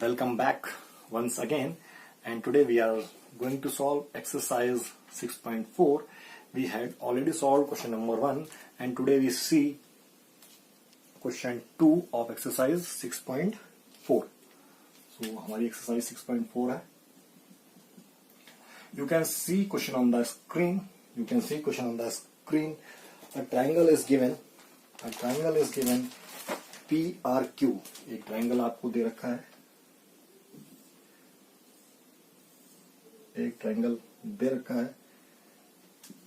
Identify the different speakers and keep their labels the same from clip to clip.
Speaker 1: Welcome back once again, and today we are going to solve exercise 6.4. We had already solved question number 1 and today we see question 2 of exercise 6.4. So हमारी exercise 6.4 है. You can see question on the screen. A triangle is given. PRQ. एक triangle आपको दे रखा है. एक triangle दे रखा है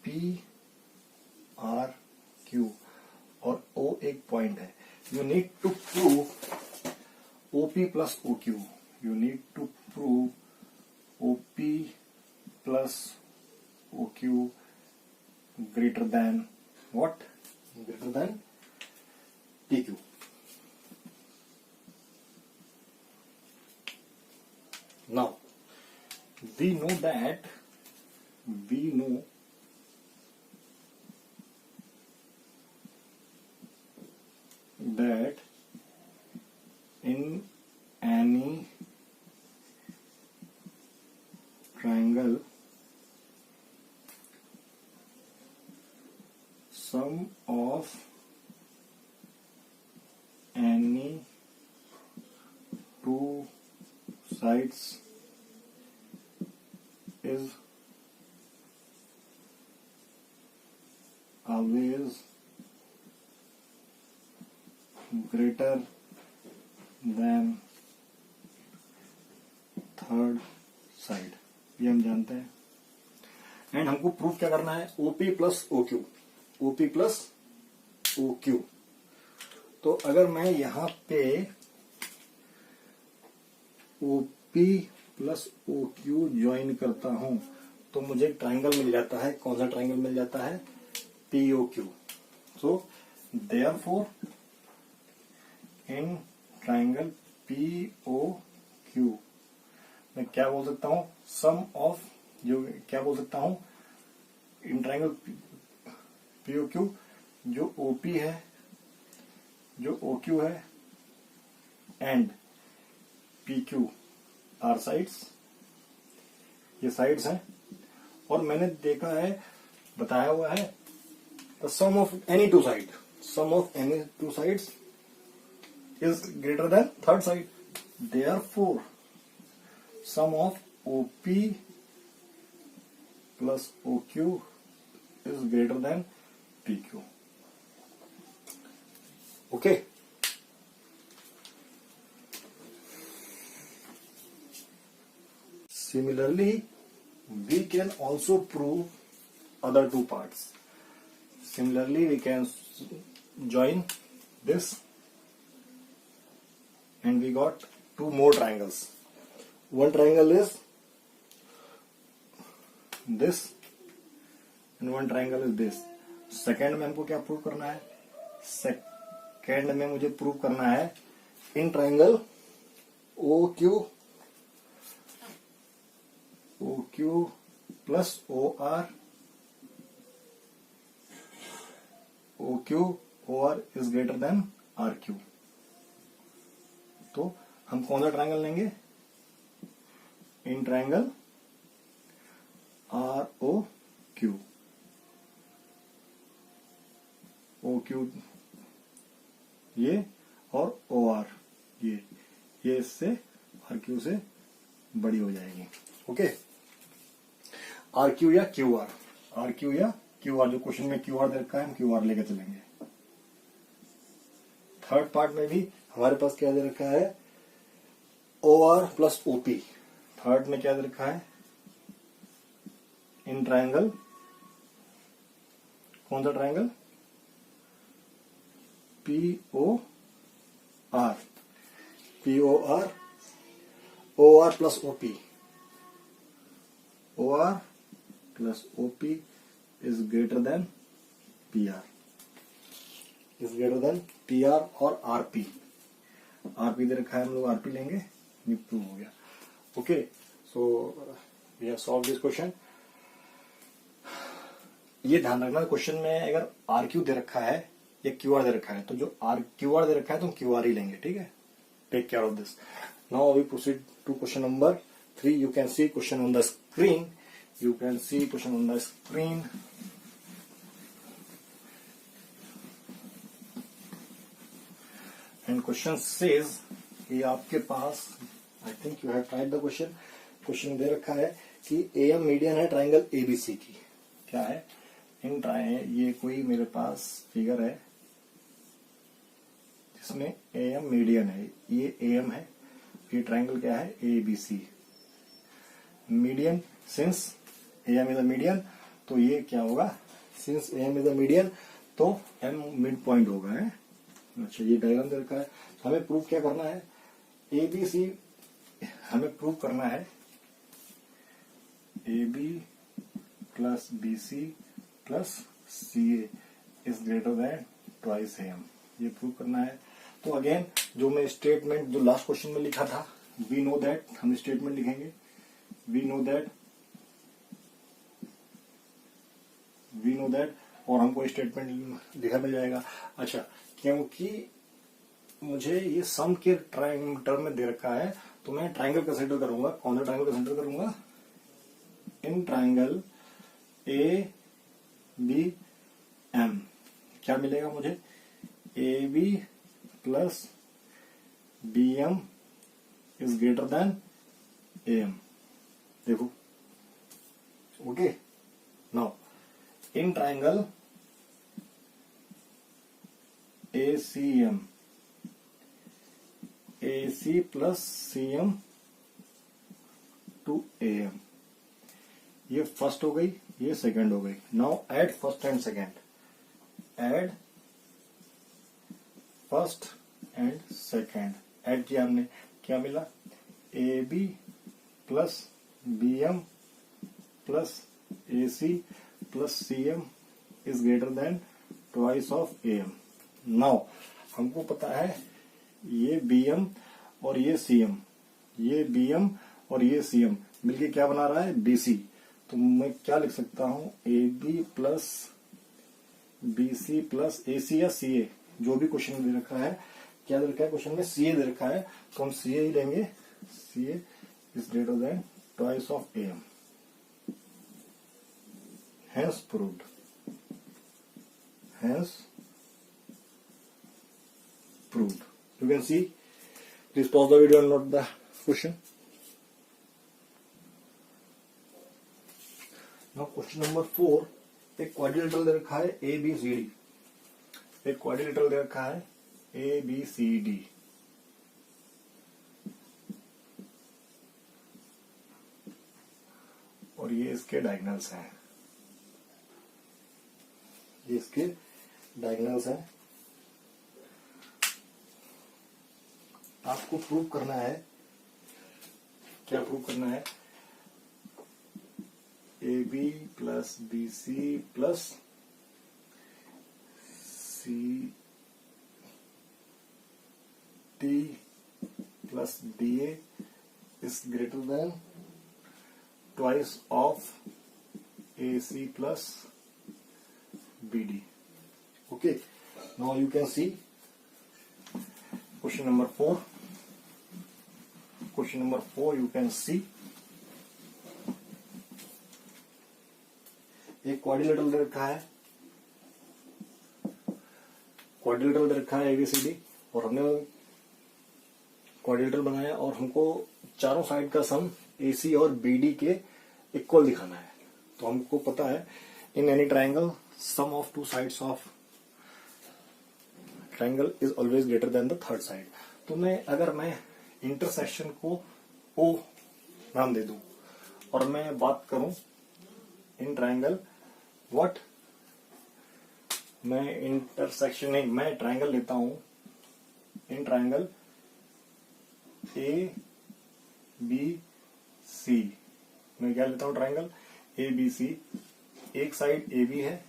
Speaker 1: PRQ और O एक पॉइंट है. You need to prove OP plus OQ. You need to prove OP plus OQ greater than what? Greater than PQ. Now we know that in any triangle sum of any two sides is always greater than third side. ये हम जानते हैं. And हमको proof क्या करना है? OP plus OQ. OP plus OQ. तो अगर मैं यहां पे OP प्लस OQ ज्वाइन करता हूं तो मुझे एक ट्राइंगल मिल जाता है. कौन सा ट्राइंगल मिल जाता है? POQ. So therefore in triangle POQ मैं क्या बोल सकता हूं? सम ऑफ जो क्या बोल सकता हूं? इन ट्राइंगल POQ जो OP है, जो OQ है एंड PQ आर साइड्स. ये साइड्स हैं और मैंने देखा है, बताया हुआ है the sum of any two sides is greater than third side. Therefore sum of OP plus OQ is greater than PQ. Okay. Similarly, we can also prove other two parts. Similarly, we can join this and we got two more triangles. One triangle is this and one triangle is this. Second में हमको क्या prove करना है? Second में मुझे prove करना है in triangle OQ plus OR is greater then RQ. तो हम कौन सा ट्राइंगल लेंगे? In triangle ROQ. OQ ये और OR ये इससे RQ से बड़ी हो जाएगी. ओके. RQ या QR. जो क्वेश्चन में QR दे रखा है हम QR लेके चलेंगे. थर्ड पार्ट में भी हमारे पास क्या दे रखा है? OR plus OP. थर्ड में क्या दे रखा है? In triangle. कौन सा triangle? POR OR plus OP. OR plus OP is greater than PR. Is greater than PR और RP. RP दे रखा है, हम लोग RP लेंगे. ये प्रूव हो गया. Okay. So we have solve this question. ये ध्यान रखना क्वेश्चन में अगर RQ दे रखा है या QR दे रखा है तो जो QR दे रखा है तो हम QR ही लेंगे. ठीक है. take care of this. Now we proceed to question number 3. You can see question on the screen. You can see question on the screen. And question says कि आपके पास, I think you have tried the question. Question दे रखा है कि AM median है triangle ABC की. क्या है इन ये कोई मेरे पास फिगर है जिसमें AM मीडियन है. ये AM है, ये ट्राइंगल क्या है ABC. Median since AM is a median, तो ये क्या होगा, since AM is a median तो M मिड पॉइंट होगा है. अच्छा, ये डायग्राम दे रखा है. हमें प्रूव क्या करना है, ABC हमें प्रूव करना है AB plus BC plus CA is greater than twice AM. ये प्रूव करना है. तो अगेन जो मैं स्टेटमेंट जो लास्ट क्वेश्चन में लिखा था, वी नो दैट, हम स्टेटमेंट लिखेंगे वी नो दैट और हमको स्टेटमेंट लिखा मिल जाएगा. अच्छा, क्योंकि मुझे ये सम के टर्म में दे रखा है तो मैं ट्राइंगल कंसीडर करूंगा. कौन सा ट्राइंगल कंसीडर करूंगा, इन ट्राइंगल ABM. क्या मिलेगा मुझे, AB plus BM is greater than AM. देखो, okay. Now in triangle ACM, AC plus CM to AM. ये फर्स्ट हो गई, ये सेकंड हो गई. Now add first and second. Add first and second. Add किया हमने, क्या मिला, AB plus BM plus AC plus CM is greater than twice of AM. Now हमको पता है ये BM और ये CM, ये BM और ये CM मिलके क्या बना रहा है, BC. तो मैं क्या लिख सकता हूं, AB plus BC plus AC या CA, जो भी क्वेश्चन दे रखा है. क्या दे रखा है क्वेश्चन में, CA दे रखा है, तो हम CA ही लेंगे. CA is greater than twice of AM. Hence proved. Hence proved. You can see. Please pause the video and note the question. Now question number 4. एक क्वाड्रिलेटरल दे रखा है ABCD. एक क्वाड्रिलेटरल दे रखा है ABCD. और ये इसके डायगोनल्स हैं. ये इसके डायगोनल्स हैं. आपको प्रूव करना है, क्या प्रूव करना है, AB plus BC plus CT plus DA is greater than twice of AC plus BD. Okay, now you can see question number 4. Question number 4 you can see एक क्वाड्रिलेटरल दे रखा है, क्वाड्रिलेटरल दे रखा है ABCD, और हमने quadrilateral बनाया और हमको चारों साइड का सम AC और BD के इक्वल दिखाना है. तो हमको पता है in any triangle sum of two sides of triangle is always greater than the third side. तो अगर मैं इंटरसेक्शन को O नाम दे दूं और मैं बात करूं इन ट्राइंगल व्हाट, मैं इंटरसेक्शन नहीं, मैं ट्राइंगल लेता हूं इन ट्राइंगल ABC. मैं क्या लेता हूं, ट्राइंगल ABC. एक साइड AB है,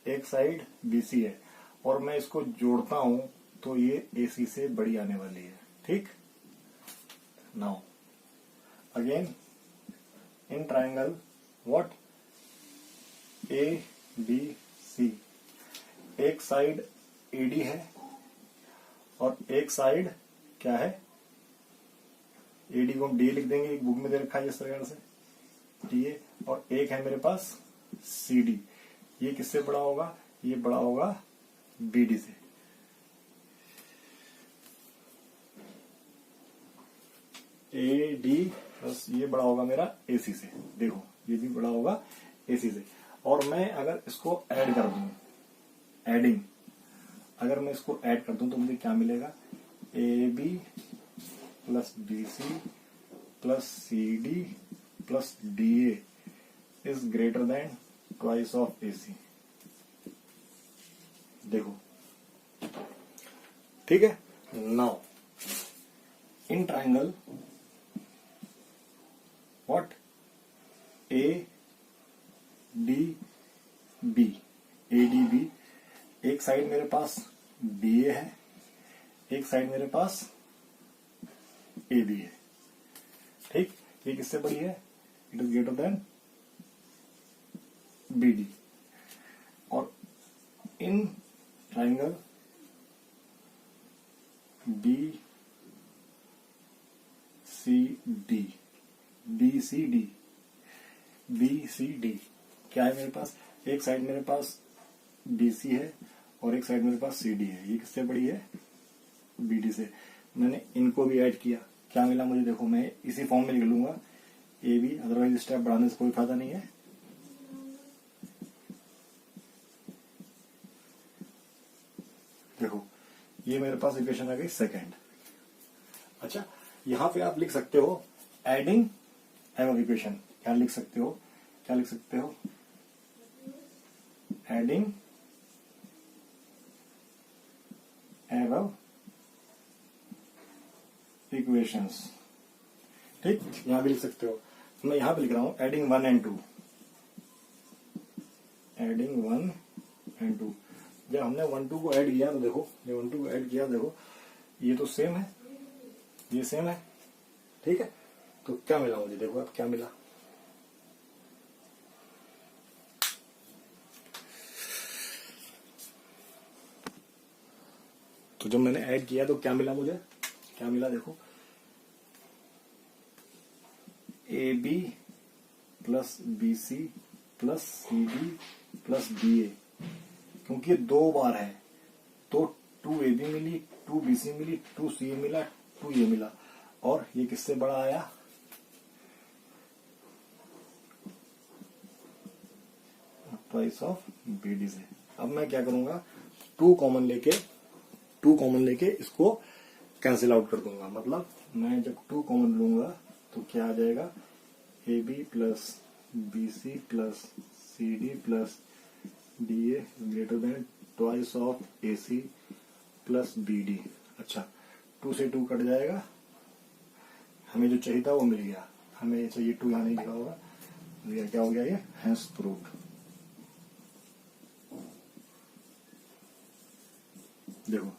Speaker 1: एक साइड BC है, और मैं इसको जोड़ता हूं तो ये AC से बड़ी आने वाली है. ठीक. Now again in triangle what ABC, एक साइड AD है और एक साइड क्या है, AD को हम DA लिख देंगे, एक बुक में दे रखा है इस प्रकार से DA, और एक है मेरे पास CD। ये किससे बड़ा होगा, ये बड़ा होगा BD से। AD प्लस ये बड़ा होगा मेरा AC से। देखो ये भी बड़ा होगा AC से। और मैं अगर इसको ऐड कर दूं, एडिंग, अगर मैं इसको ऐड कर दूं तो मुझे क्या मिलेगा, AB plus BC plus CD plus DA is greater than twice of AC। देखो ठीक है। Now in triangle what ADB, ADB, एक साइड मेरे पास BA है, एक साइड मेरे पास AB है। ठीक, ये किससे बड़ी है, it is greater then BD। और इन ट्राइंगल BCD क्या है मेरे पास, एक साइड मेरे पास BC है और एक साइड मेरे पास CD है। ये किससे बड़ी है, BD से। मैंने इनको भी ऐड किया, क्या मिला मुझे, देखो मैं इसी फॉर्म में लिख लूंगा AB, अदरवाइज स्टेप बढ़ाने से कोई फायदा नहीं है। देखो ये मेरे पास इक्वेशन आ गई सेकंड। अच्छा, यहां पे आप लिख सकते हो एडिंग एवं इक्वेशन। क्या लिख सकते हो, क्या लिख सकते हो, एडिंग एवं इक्वेशंस। ठीक, यहां भी लिख सकते हो। मैं यहां पे लिख रहा हूं एडिंग 1 and 2, एडिंग 1 and 2। जब हमने 1 2 को ऐड किया तो देखो, जब 1 2 को ऐड किया देखो ये तो सेम है, ये सेम है। ठीक है, तो क्या मिला मुझे, देखो अब क्या मिला, तो जब मैंने ऐड किया तो क्या मिला मुझे, क्या मिला, देखो AB plus BC plus CD plus BA, क्योंकि ये 2 बार है तो 2AB मिली, 2BC मिली, 2CA मिला, 2A मिला, और ये किससे बड़ा आया, ट्वाइस ऑफ BD से। अब मैं क्या करूंगा, 2 कॉमन लेके इसको कैंसिल आउट कर दूंगा। मतलब मैं जब 2 कॉमन लूंगा तो क्या आ जाएगा, AB plus BC plus CD plus DA greater than twice of AC plus BD। अच्छा, 2 से 2 कट जाएगा, हमें जो चाहिए था वो मिल गया। हमें चाहिए 2, यहां नहीं लिखा होगा, क्या हो गया ये, हैंस प्रूव्ड। देखो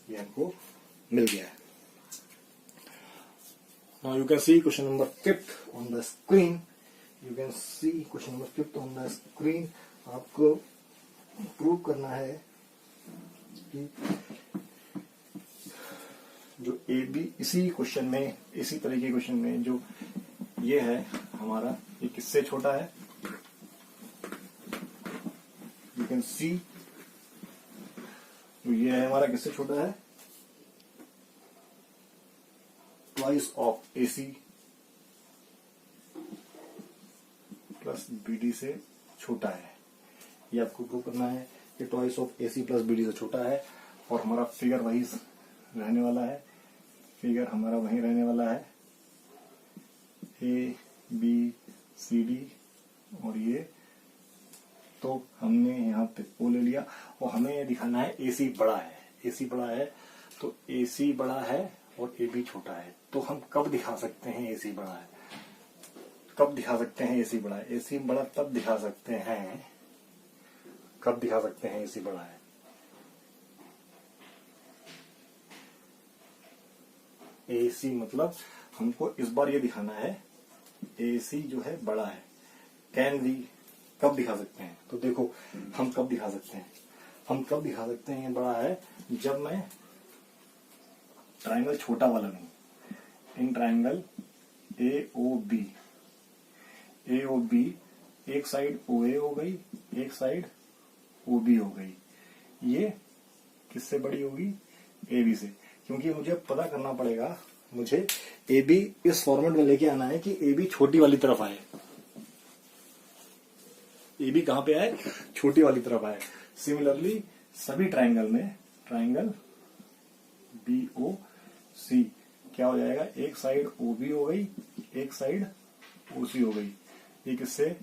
Speaker 1: ये हमको मिल गया है। Now you can see question number 5 on the screen. You can see question number 5 on the screen. आपको प्रूव करना है कि जो AB इसी क्वेश्चन में, इसी तरह के क्वेश्चन में जो ये है हमारा, ये किससे छोटा है। You can see ये है हमारा किससे छोटा है, twice of AC plus BD से छोटा है। ये आपको प्रूव करना है कि twice of AC plus BD से छोटा है। और हमारा फिगर वही रहने वाला है, फिगर हमारा वही रहने वाला है, ABCD, और ये तो हमने यहाँ पे O ले लिया। और हमें ये दिखाना है AC बड़ा है, AC बड़ा है, तो AC बड़ा है और AB छोटा है। तो हम कब दिखा सकते हैं AC बड़ा है, कब दिखा सकते हैं AC बड़ा है, AC बड़ा तब दिखा सकते हैं, कब दिखा सकते हैं AC बड़ा है, AC मतलब हमको इस बार ये दिखाना है AC जो है बड़ा है। कैन वी, कब दिखा सकते हैं, तो देखो हम कब दिखा सकते हैं, हम कब दिखा सकते हैं ये बड़ा है, जब मैं ट्राइंगल छोटा वाला नहीं, इन ट्राइंगल AOB, एक साइड OA हो गई, एक साइड OB हो गई, ये किससे बड़ी होगी? AB से। क्योंकि मुझे पता करना पड़ेगा, मुझे AB इस फॉर्मेट में लेके आना है कि AB छोटी वाली तरफ आए, AB कहां पे आए? छोटी वाली तरफ आए। सिमिलरली सभी ट्राइंगल में, ट्राइंगल BOC क्या हो जाएगा? एक साइड OB हो गई, एक साइड OC हो गई, ये किससे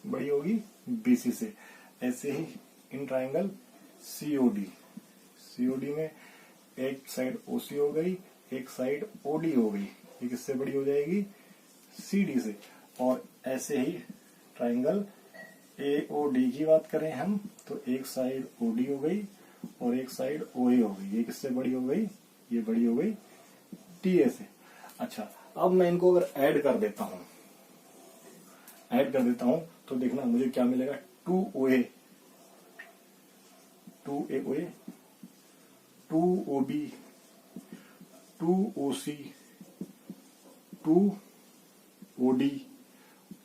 Speaker 1: बड़ी होगी? BC से। ऐसे ही इन ट्राइंगल COD में एक साइड OC हो गई, एक साइड OD हो गई, ये किससे बड़ी हो जाएगी? CD से। और ऐसे ही ट्राइंगल AOD की बात करें हम, तो एक साइड OD हो गई और एक साइड OA हो गई, ये किससे बड़ी हो गई? ये बड़ी हो गई TA से। अच्छा, अब मैं इनको अगर ऐड कर देता हूं, तो देखना मुझे क्या मिलेगा? 2OA, 2OB, 2OC, 2OD,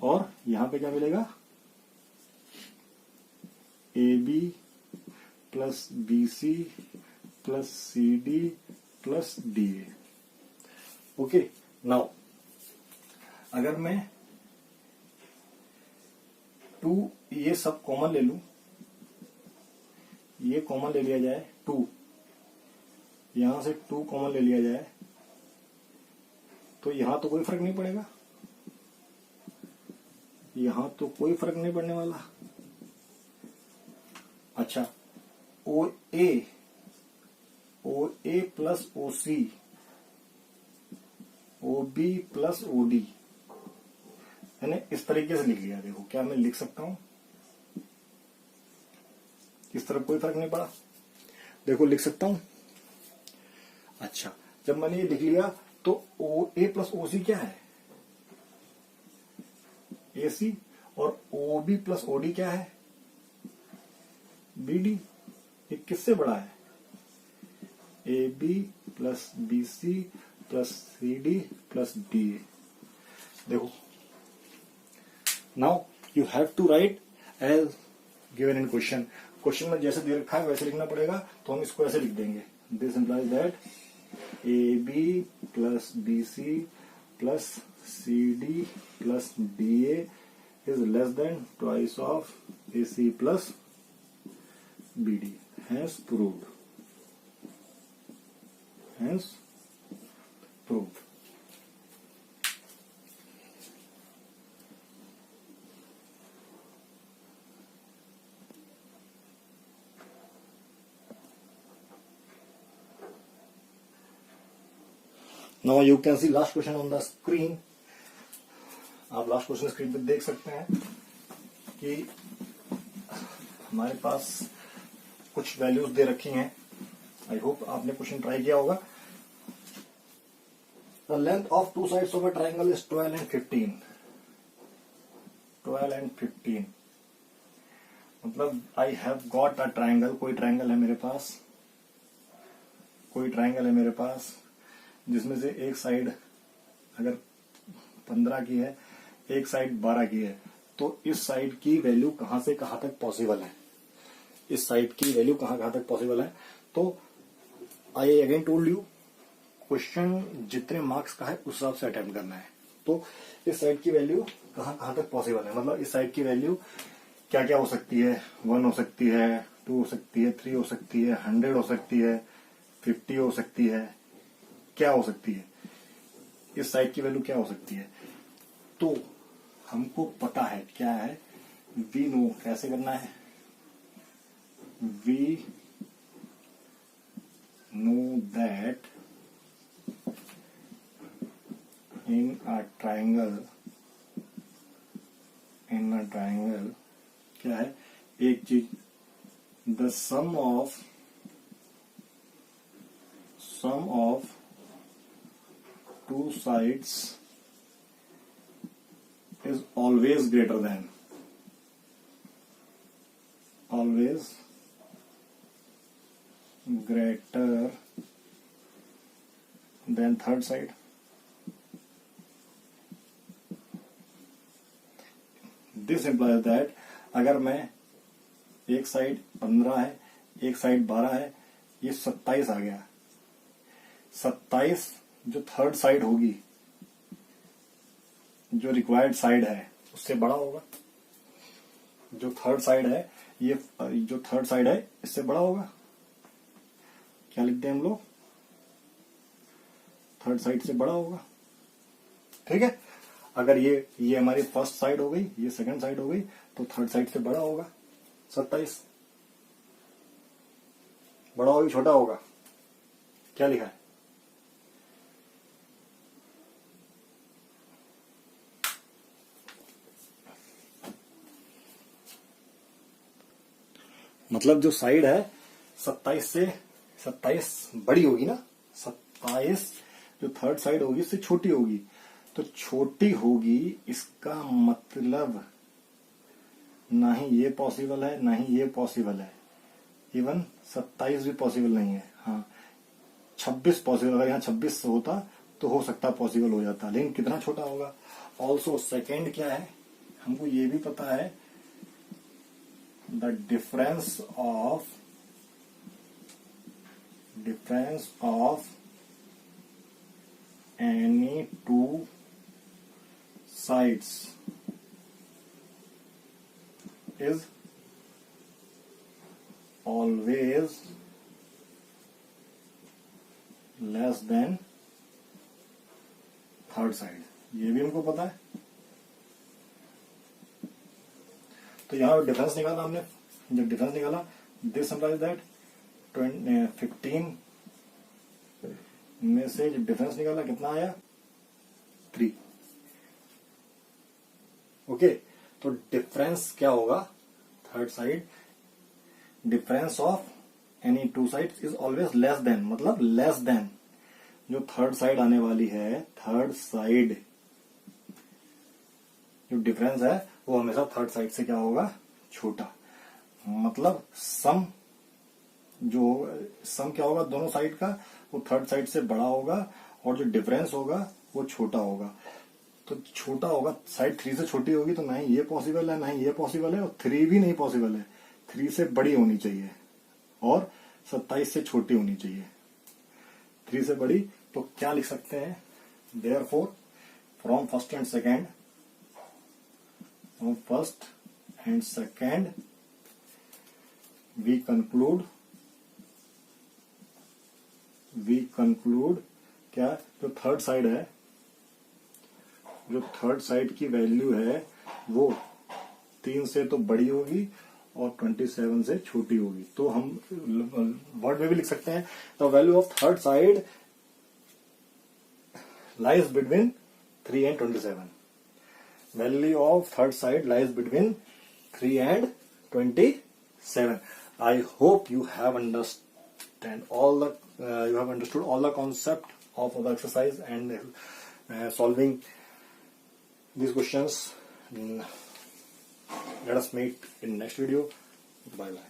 Speaker 1: और यहां पे क्या मिलेगा? AB plus BC plus CD plus DA। Okay, now अगर मैं 2 ये सब कॉमन ले लूं, ये कॉमन ले लिया जाए 2, यहां से 2 कॉमन ले लिया जाए, तो यहां तो कोई फर्क नहीं पड़ेगा, यहां तो कोई फर्क नहीं पड़ने वाला। अच्छा, OA plus OC, OB plus OD, मैंने इस तरीके से लिख लिया। देखो क्या मैं लिख सकता हूं? इस तरफ कोई फर्क नहीं पड़ा, देखो लिख सकता हूं। अच्छा, जब मैंने ये लिख लिया तो OA प्लस OC क्या है? AC, और OB प्लस OD क्या है? BD। ये किससे बड़ा है? AB plus BC plus CD plus DA। देखो, now you have to write as given in question. Question में जैसे दे रखा है वैसे लिखना पड़ेगा, तो हम इसको ऐसे लिख देंगे। This implies that AB plus BC plus CD plus DA is less than twice of AC plus BD. Hence proved. Now you can see last question on the screen. आप लास्ट क्वेश्चन स्क्रीन पे देख सकते हैं कि हमारे पास कुछ values दे रखी हैं। आई होप आपने क्वेश्चन ट्राई किया होगा। The length of two sides of a triangle is 12 and 15। 12 and 15 मतलब I have got a triangle. कोई ट्राइंगल है मेरे पास, जिसमें से एक साइड अगर 15 की है, एक साइड 12 की है, तो इस साइड की वैल्यू कहां से कहां तक पॉसिबल है? इस साइड की वैल्यू कहां तक पॉसिबल है? तो I again told you, question जितने मार्क्स का है उस हिसाब से अटेम्प्ट करना है। तो इस साइड की वैल्यू कहां तक पॉसिबल है, मतलब इस साइड की वैल्यू क्या क्या हो सकती है? 1 हो सकती है, 2 हो सकती है, 3 हो सकती है, 100 हो सकती है, 50 हो सकती है, क्या हो सकती है? इस साइड की वैल्यू क्या हो सकती है? तो हमको पता है क्या है, वी नो। कैसे करना है? We know that in a triangle क्या है? एक चीज, the sum of two sides is always greater than then third side. This implies that अगर मैं एक साइड 15 है, एक साइड 12 है, ये 27 आ गया। 27 जो थर्ड साइड होगी, जो रिक्वायर्ड साइड है, उससे बड़ा होगा। जो थर्ड साइड है, ये जो थर्ड साइड है इससे बड़ा होगा। क्या लिखते हैं हम लोग? थर्ड साइड से बड़ा होगा। ठीक है। अगर ये हमारी फर्स्ट साइड हो गई, ये सेकंड साइड हो गई, तो थर्ड साइड से बड़ा होगा। 27 बड़ा होगा, छोटा होगा? क्या लिखा है? मतलब जो साइड है 27 बड़ी होगी ना। 27 जो थर्ड साइड होगी इससे छोटी होगी, तो छोटी होगी इसका मतलब ना ही ये पॉसिबल है, ना ही ये पॉसिबल है। इवन 27 भी पॉसिबल नहीं है। हाँ, 26 पॉसिबल। अगर यहाँ 26 होता तो हो सकता पॉसिबल हो जाता, लेकिन कितना छोटा होगा। ऑल्सो सेकेंड क्या है, हमको ये भी पता है, the difference of any two sides is always less than third side। ये भी हमको पता है। तो यहां डिफरेंस निकाला हमने। जब डिफरेंस निकाला, दिस इंप्लाइज दैट 15 में से जब डिफरेंस निकाला कितना आया? 3। ओके, तो डिफरेंस क्या होगा? Third side, difference of any two sides is always less than, मतलब लेस देन जो थर्ड साइड आने वाली है, थर्ड साइड जो डिफरेंस है वो हमेशा थर्ड साइड से क्या होगा? छोटा। मतलब सम क्या होगा दोनों साइड का, वो थर्ड साइड से बड़ा होगा, और जो डिफरेंस होगा वो छोटा होगा। तो छोटा होगा, साइड 3 से छोटी होगी, तो ना ही ये पॉसिबल है, ना ही ये पॉसिबल है, और 3 भी नहीं पॉसिबल है। 3 से बड़ी होनी चाहिए और 27 से छोटी होनी चाहिए। 3 से बड़ी, तो क्या लिख सकते हैं? Therefore from first and second, from first and second we conclude क्या? जो थर्ड साइड है, जो थर्ड साइड की वैल्यू है वो 3 से तो बड़ी होगी और 27 से छोटी होगी। तो हम वर्ड में भी लिख सकते हैं, the value of third side lies between 3 and 27। Value of third side lies between 3 and 27. I hope you have understood all the concept of the exercise and solving these questions. Let us meet in next video. Bye bye.